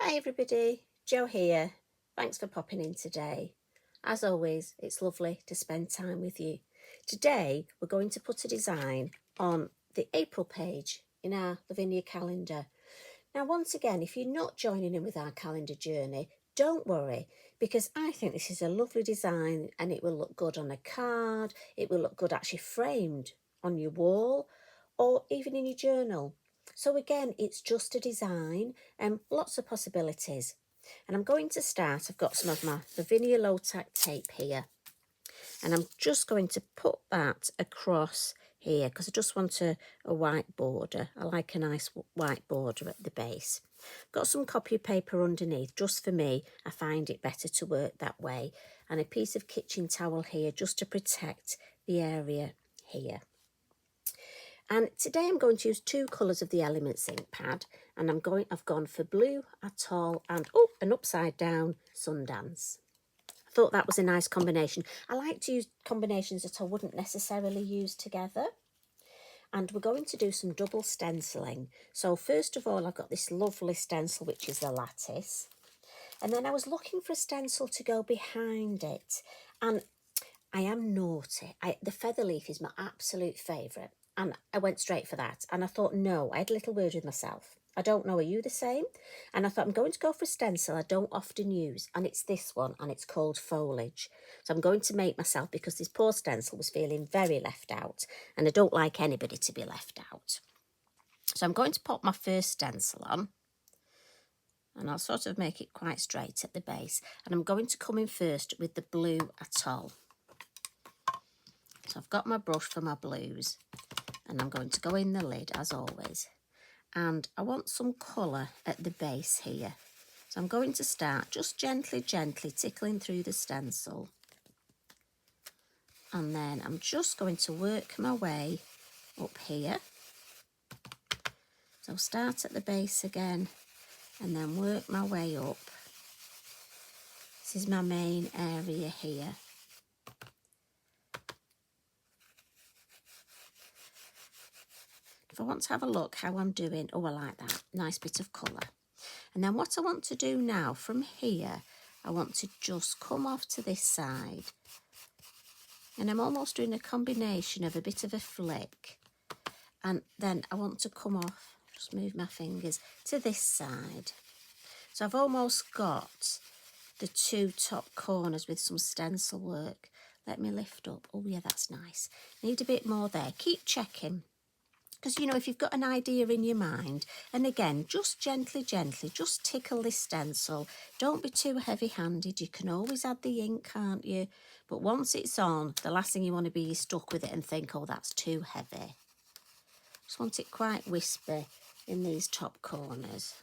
Hi everybody, Jo here. Thanks for popping in today. As always, it's lovely to spend time with you. Today we're going to put a design on the April page in our Lavinia calendar. Now once again, if you're not joining in with our calendar journey, don't worry, because I think this is a lovely design and it will look good on a card, it will look good actually framed on your wall or even in your journal. So again, it's just a design and lots of possibilities. And I'm going to start, I've got some of my Lavinia low tack tape here. And I'm just going to put that across here because I just want a white border. I like a nice white border at the base. Got some copy paper underneath just for me. I find it better to work that way. And a piece of kitchen towel here just to protect the area here. And today I'm going to use two colours of the Elements ink pad, and I've gone for blue Atoll and an upside down Sundance. I thought that was a nice combination. I like to use combinations that I wouldn't necessarily use together. And we're going to do some double stenciling. So first of all, I've got this lovely stencil, which is the Lattice. And then I was looking for a stencil to go behind it. And I am naughty. The feather leaf is my absolute favourite. And I went straight for that. And I thought, no, I had a little word with myself. I don't know, are you the same? And I thought, I'm going to go for a stencil I don't often use. And it's this one, and it's called Foliage. So I'm going to make myself, because this poor stencil was feeling very left out. And I don't like anybody to be left out. So I'm going to pop my first stencil on. And I'll sort of make it quite straight at the base. And I'm going to come in first with the blue Atoll. So I've got my brush for my blues. And I'm going to go in the lid as always. And I want some colour at the base here. So I'm going to start just gently tickling through the stencil. And then I'm just going to work my way up here. So start at the base again and then work my way up. This is my main area here. If I want to have a look how I'm doing, oh, I like that, nice bit of colour. And then what I want to do now from here, I want to just come off to this side. And I'm almost doing a combination of a bit of a flick. And then I want to come off, just move my fingers, to this side. So I've almost got the two top corners with some stencil work. Let me lift up. Oh yeah, that's nice. Need a bit more there. Keep checking. Because, you know, if you've got an idea in your mind, and again, just gently, just tickle this stencil. Don't be too heavy-handed. You can always add the ink, can't you? But once it's on, the last thing you want to be is stuck with it and think, oh, that's too heavy. Just want it quite wispy in these top corners.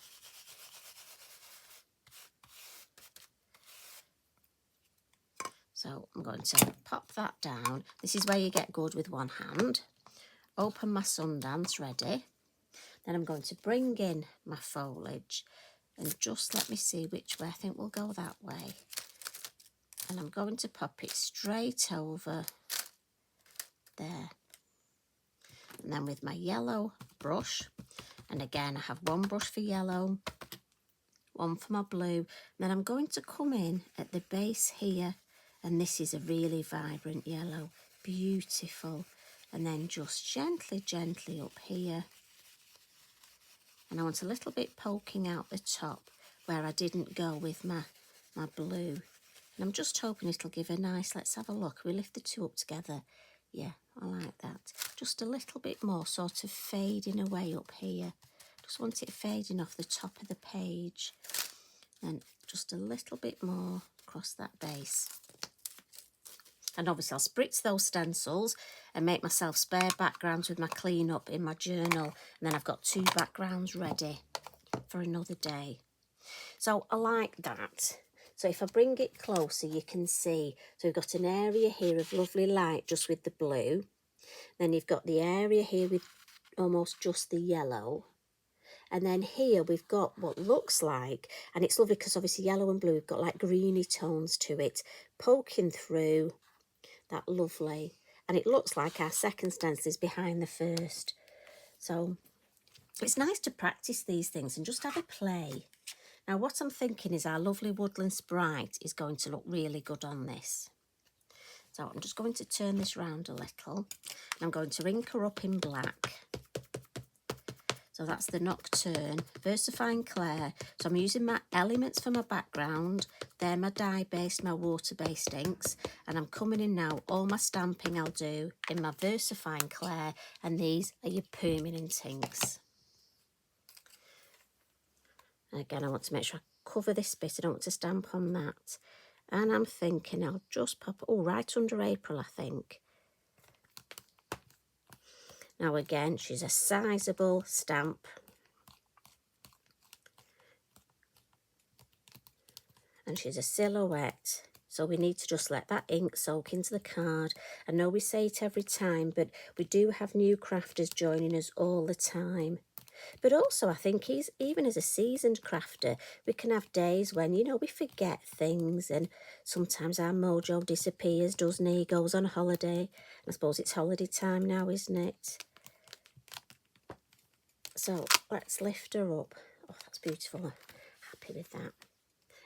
So I'm going to pop that down. This is where you get good with one hand. Open my Sundance ready. Then I'm going to bring in my foliage and just let me see which way. I think we'll go that way. And I'm going to pop it straight over there. And then with my yellow brush, and again I have one brush for yellow, one for my blue, and then I'm going to come in at the base here, and this is a really vibrant yellow, beautiful. And then just gently up here. And I want a little bit poking out the top where I didn't go with my blue. And I'm just hoping it'll give a nice, let's have a look. We lift the two up together. Yeah, I like that. Just a little bit more sort of fading away up here. Just want it fading off the top of the page. And just a little bit more across that base. And obviously I'll spritz those stencils and make myself spare backgrounds with my clean up in my journal. And then I've got two backgrounds ready for another day. So I like that. So if I bring it closer, you can see. So we've got an area here of lovely light just with the blue. Then you've got the area here with almost just the yellow. And then here we've got what looks like, and it's lovely because obviously yellow and blue, we've got like greeny tones to it, poking through. That lovely, and it looks like our second stencil is behind the first. So it's nice to practice these things and just have a play. Now what I'm thinking is our lovely Woodland Sprite is going to look really good on this. So I'm just going to turn this round a little. And I'm going to ink her up in black. So that's the Nocturne, VersaFine Clair. So I'm using my elements for my background. They're my dye-based, my water-based inks. And I'm coming in now, all my stamping I'll do in my VersaFine Clair. And these are your permanent inks. And again, I want to make sure I cover this bit. I don't want to stamp on that. And I'm thinking I'll just pop, oh, right under April, I think. Now again, she's a sizable stamp. And she's a silhouette. So we need to just let that ink soak into the card. I know we say it every time, but we do have new crafters joining us all the time. But also, I think even as a seasoned crafter, we can have days when, you know, we forget things and sometimes our mojo disappears, doesn't it? He goes on holiday. I suppose it's holiday time now, isn't it? So let's lift her up. Oh, that's beautiful. I'm happy with that.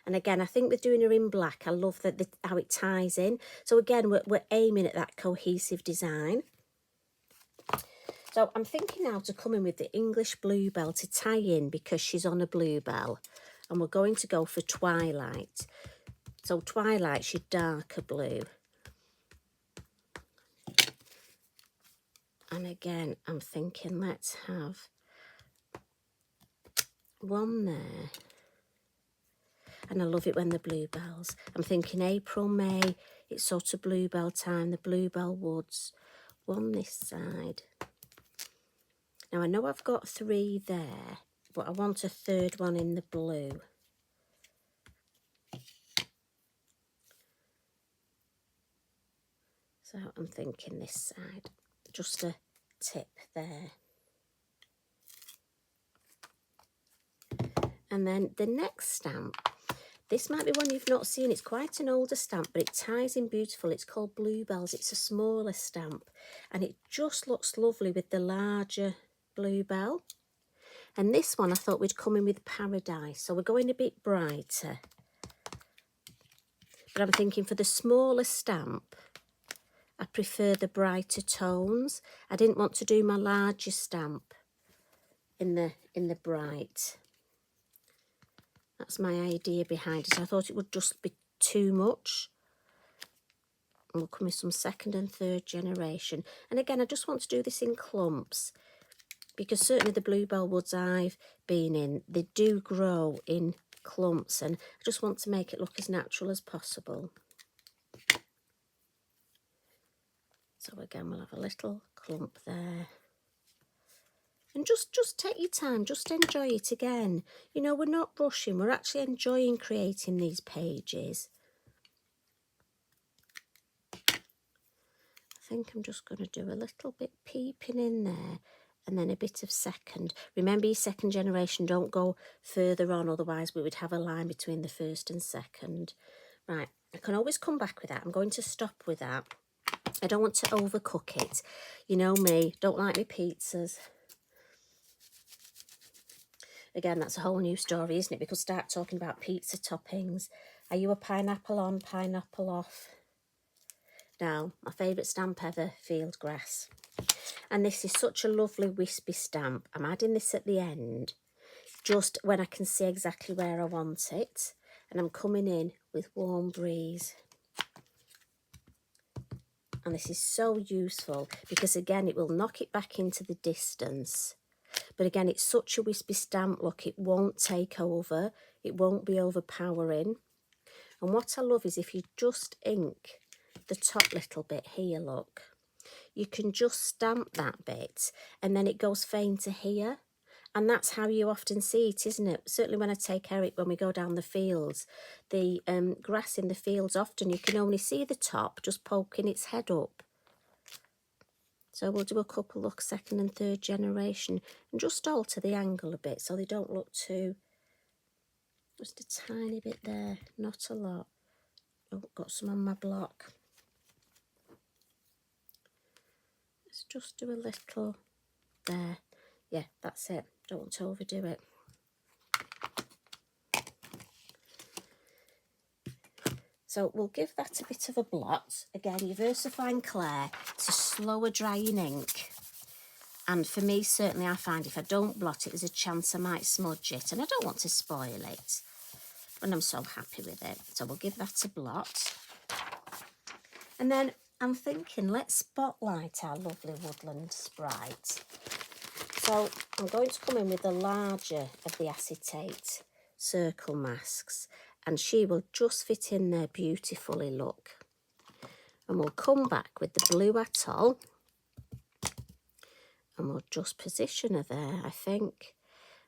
And again, I think with doing her in black, I love how it ties in. So again, we're aiming at that cohesive design. So I'm thinking now to come in with the English Bluebell to tie in because she's on a bluebell. And we're going to go for Twilight. So Twilight's your darker blue. And again, I'm thinking let's have one there. And I love it when the bluebells. I'm thinking April, May, it's sort of bluebell time, the bluebell woods. One this side. Now I know I've got 3 there, but I want a 3rd one in the blue. So I'm thinking this side, just a tip there. And then the next stamp, this might be one you've not seen. It's quite an older stamp, but it ties in beautiful. It's called Bluebells. It's a smaller stamp, and it just looks lovely with the larger bluebell. And this one I thought we'd come in with Paradise, so we're going a bit brighter. But I'm thinking for the smaller stamp, I prefer the brighter tones. I didn't want to do my larger stamp in the bright. That's my idea behind it. I thought it would just be too much. And we'll come with some 2nd and 3rd generation. And again, I just want to do this in clumps because certainly the bluebell woods I've been in, they do grow in clumps, and I just want to make it look as natural as possible. So again, we'll have a little clump there. And just take your time, just enjoy it again. You know, we're not rushing, we're actually enjoying creating these pages. I think I'm just going to do a little bit peeping in there and then a bit of 2nd. Remember, your 2nd generation, don't go further on, otherwise we would have a line between the 1st and 2nd. Right, I can always come back with that. I'm going to stop with that. I don't want to overcook it. You know me, don't like my pizzas. Again, that's a whole new story, isn't it? We could start talking about pizza toppings. Are you a pineapple on, pineapple off? Now, my favourite stamp ever, field grass. And this is such a lovely wispy stamp. I'm adding this at the end, just when I can see exactly where I want it. And I'm coming in with Warm Breeze. And this is so useful because, again, it will knock it back into the distance. But again, it's such a wispy stamp look, it won't take over, it won't be overpowering. And what I love is if you just ink the top little bit here, look, you can just stamp that bit and then it goes fainter here. And that's how you often see it, isn't it? Certainly when I take Eric, when we go down the fields, the grass in the fields, often you can only see the top just poking its head up. So we'll do a couple, look, 2nd and 3rd generation, and just alter the angle a bit so they don't look too, just a tiny bit there, not a lot. Oh, got some on my block. Let's just do a little there. Yeah, that's it. Don't want to overdo it. So we'll give that a bit of a blot. Again, your VersaFine Clair, it's a slower drying ink. And for me, certainly, I find if I don't blot it, there's a chance I might smudge it. And I don't want to spoil it. And I'm so happy with it. So we'll give that a blot. And then I'm thinking, let's spotlight our lovely Woodland Sprite. So I'm going to come in with the larger of the acetate circle masks. And she will just fit in there beautifully, look. And we'll come back with the blue atoll. And we'll just position her there, I think.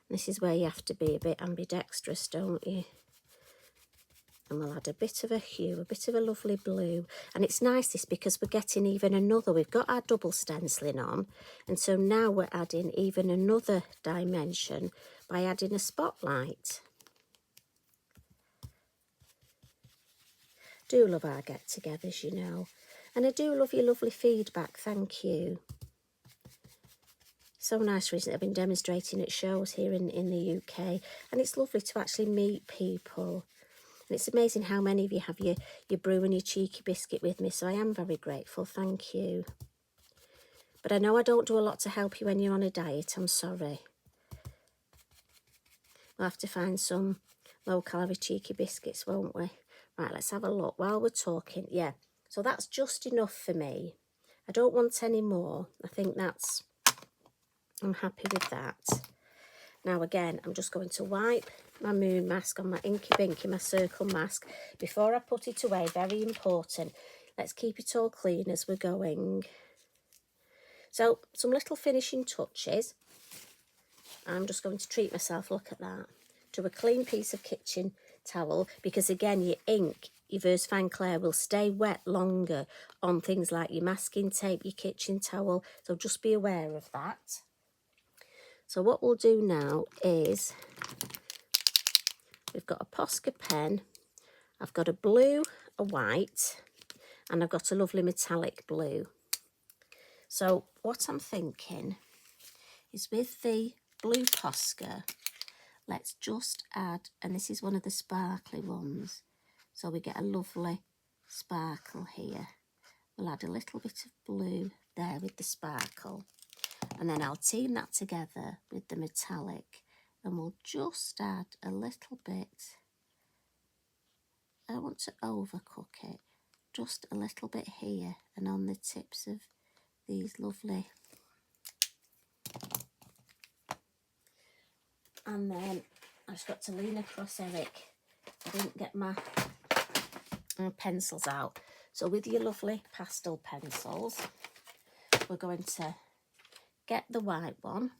This is where you have to be a bit ambidextrous, don't you? And we'll add a bit of a hue, a bit of a lovely blue. And it's nice this because we're getting even another. We've got our double stenciling on. And so now we're adding even another dimension by adding a spotlight. Do love our get-togethers, you know. And I do love your lovely feedback, thank you. So nice recently, I've been demonstrating at shows here in the UK. And it's lovely to actually meet people. And it's amazing how many of you have your brew and your cheeky biscuit with me. So I am very grateful, thank you. But I know I don't do a lot to help you when you're on a diet, I'm sorry. We'll have to find some low-calorie cheeky biscuits, won't we? Right, let's have a look while we're talking. Yeah, so that's just enough for me. I don't want any more. I think that's... I'm happy with that. Now again, I'm just going to wipe my moon mask on my Inky Binky, my circle mask, before I put it away. Very important. Let's keep it all clean as we're going. So, some little finishing touches. I'm just going to treat myself, look at that, to a clean piece of kitchen towel, because again, your ink, your VersaFine Clair will stay wet longer on things like your masking tape, your kitchen towel, so just be aware of that. So what we'll do now is, we've got a Posca pen, I've got a blue, a white, and I've got a lovely metallic blue. So what I'm thinking is with the blue Posca, let's just add, and this is one of the sparkly ones, so we get a lovely sparkle here. We'll add a little bit of blue there with the sparkle, and then I'll team that together with the metallic, and we'll just add a little bit. I don't want to overcook it, just a little bit here and on the tips of these lovely. And then I just got to lean across Eric. I didn't get my pencils out. So with your lovely pastel pencils, we're going to get the white one,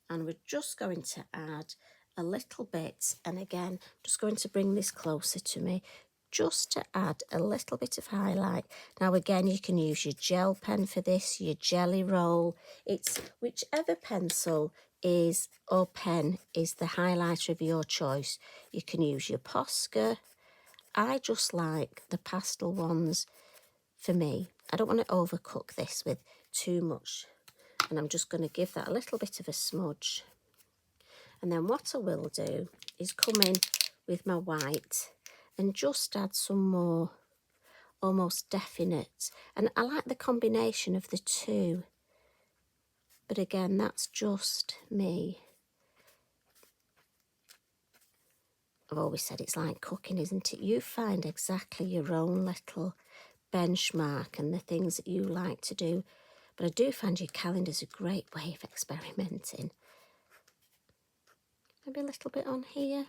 and we're just going to add a little bit, and again, just going to bring this closer to me, just to add a little bit of highlight. Now again, you can use your gel pen for this, your jelly roll. It's whichever pencil is or pen is the highlighter of your choice. You can use your Posca. I just like the pastel ones for me. I don't want to overcook this with too much, and I'm just going to give that a little bit of a smudge. And then what I will do is come in with my white and just add some more almost definite. And I like the combination of the two. But again, that's just me. I've always said it's like cooking, isn't it? You find exactly your own little benchmark and the things that you like to do. But I do find your calendar's a great way of experimenting. Maybe a little bit on here.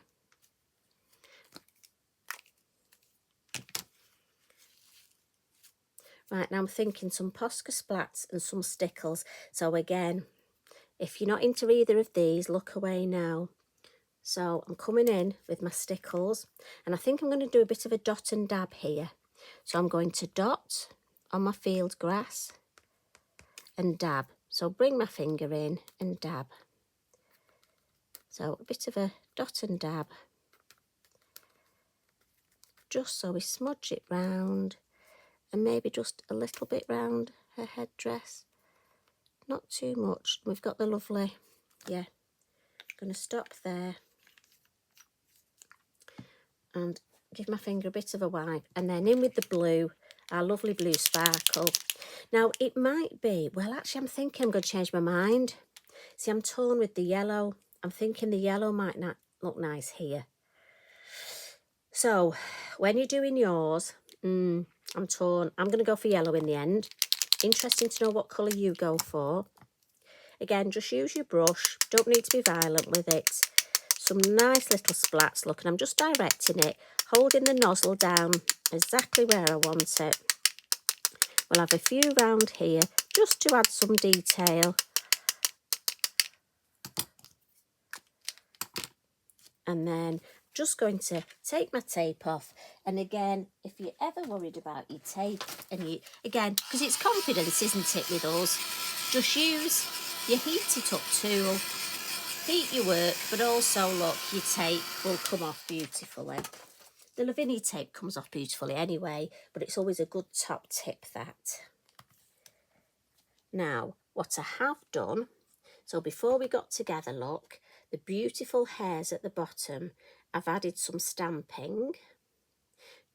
Right, now I'm thinking some Posca splats and some stickles. So again, if you're not into either of these, look away now. So I'm coming in with my stickles, and I think I'm going to do a bit of a dot and dab here. So I'm going to dot on my field grass and dab. So bring my finger in and dab. So a bit of a dot and dab, just so we smudge it round, and maybe just a little bit round her headdress. Not too much. We've got the lovely, yeah, I'm going to stop there. And give my finger a bit of a wipe, and then in with the blue, our lovely blue sparkle. Now it might be, well actually I'm thinking I'm going to change my mind. See, I'm torn with the yellow. I'm thinking the yellow might not look nice here. So when you're doing yours, I'm torn. I'm going to go for yellow in the end. Interesting to know what colour you go for. Again, just use your brush. Don't need to be violent with it. Some nice little splats, look, and I'm just directing it, holding the nozzle down exactly where I want it. We'll have a few round here just to add some detail. And then just going to take my tape off. And again, if you're ever worried about your tape, and you, again, because it's confidence, isn't it, with us, just use your heated up tool, heat your work, but also look, your tape will come off beautifully. The Lavinia tape comes off beautifully anyway, but it's always a good top tip, that. Now, what I have done, so before we got together, look, the beautiful hairs at the bottom, I've added some stamping,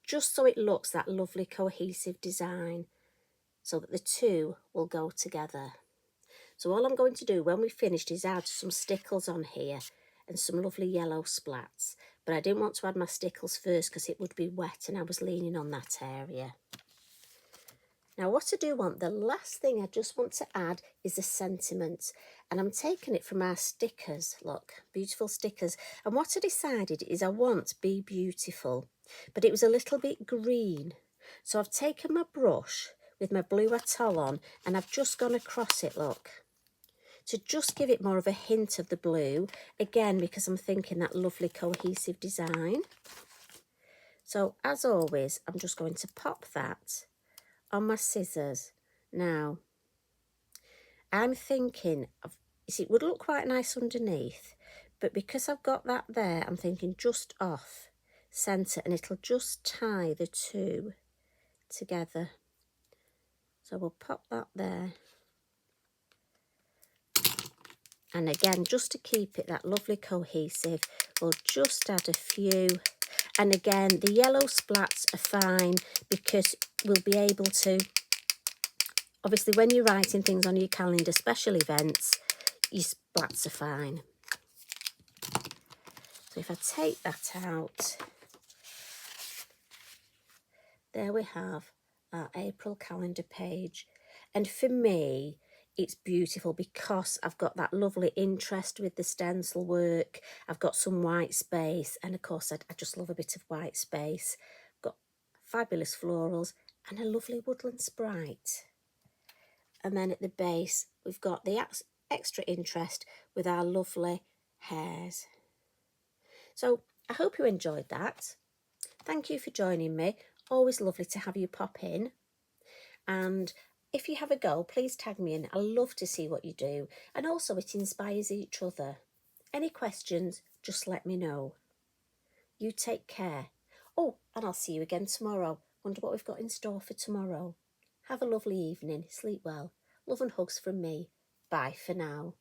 just so it looks that lovely cohesive design, so that the two will go together. So all I'm going to do when we've finished is add some stickles on here and some lovely yellow splats. But I didn't want to add my stickles first because it would be wet and I was leaning on that area. Now what I do want, the last thing I just want to add is a sentiment. And I'm taking it from our stickers, look, beautiful stickers. And what I decided is I want Be Beautiful, but it was a little bit green. So I've taken my brush with my blue atoll on and I've just gone across it, look, to just give it more of a hint of the blue, again, because I'm thinking that lovely cohesive design. So as always, I'm just going to pop that on my scissors. Now, I'm thinking of, it would look quite nice underneath, but because I've got that there, I'm thinking just off centre, and it'll just tie the two together. So we'll pop that there. And again, just to keep it that lovely cohesive, we'll just add a few. And again, the yellow splats are fine because we'll be able to, obviously when you're writing things on your calendar, special events, your splats are fine. So if I take that out, there we have our April calendar page. And for me, it's beautiful because I've got that lovely interest with the stencil work. I've got some white space, and of course I just love a bit of white space. I've got fabulous florals and a lovely Woodland Sprite. And then at the base, we've got the extra interest with our lovely hairs. So I hope you enjoyed that. Thank you for joining me. Always lovely to have you pop in. And if you have a go, please tag me in. I love to see what you do. And also it inspires each other. Any questions, just let me know. You take care. Oh, and I'll see you again tomorrow. Wonder what we've got in store for tomorrow. Have a lovely evening. Sleep well. Love and hugs from me. Bye for now.